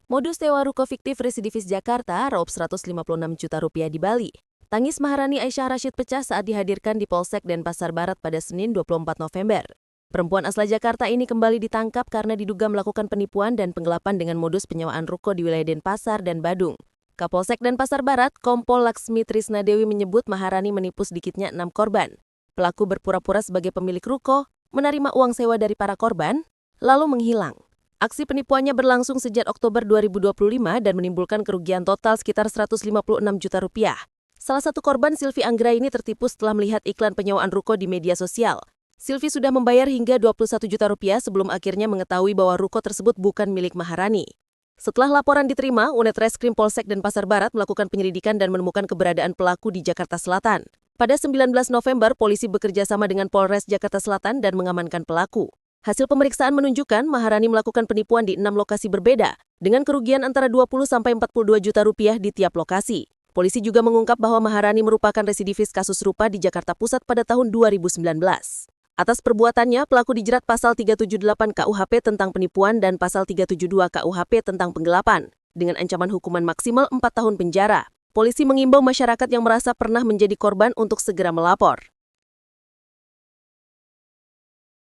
Modus sewa ruko fiktif residivis Jakarta raup Rp156 juta di Bali. Tangis Maharani Aisyah Rashid pecah saat dihadirkan di Polsek Denpasar Barat pada Senin 24 November. Perempuan asal Jakarta ini kembali ditangkap karena diduga melakukan penipuan dan penggelapan dengan modus penyewaan ruko di wilayah Denpasar dan Badung. Kapolsek Denpasar Barat, Kompol Laksmi Trisna Dewi menyebut Maharani menipu sedikitnya 6 korban. Pelaku berpura-pura sebagai pemilik ruko, menerima uang sewa dari para korban, lalu menghilang. Aksi penipuannya berlangsung sejak Oktober 2025 dan menimbulkan kerugian total sekitar Rp156 juta. Salah satu korban, Silvi Anggra ini tertipu setelah melihat iklan penyewaan ruko di media sosial. Silvi sudah membayar hingga Rp21 juta sebelum akhirnya mengetahui bahwa ruko tersebut bukan milik Maharani. Setelah laporan diterima, unit Reskrim Polsek Denpasar Barat melakukan penyelidikan dan menemukan keberadaan pelaku di Jakarta Selatan. Pada 19 November, polisi bekerja sama dengan Polres Jakarta Selatan dan mengamankan pelaku. Hasil pemeriksaan menunjukkan Maharani melakukan penipuan di 6 lokasi berbeda, dengan kerugian antara Rp20-42 juta di tiap lokasi. Polisi juga mengungkap bahwa Maharani merupakan residivis kasus serupa di Jakarta Pusat pada tahun 2019. Atas perbuatannya, pelaku dijerat pasal 378 KUHP tentang penipuan dan pasal 372 KUHP tentang penggelapan, dengan ancaman hukuman maksimal 4 tahun penjara. Polisi mengimbau masyarakat yang merasa pernah menjadi korban untuk segera melapor.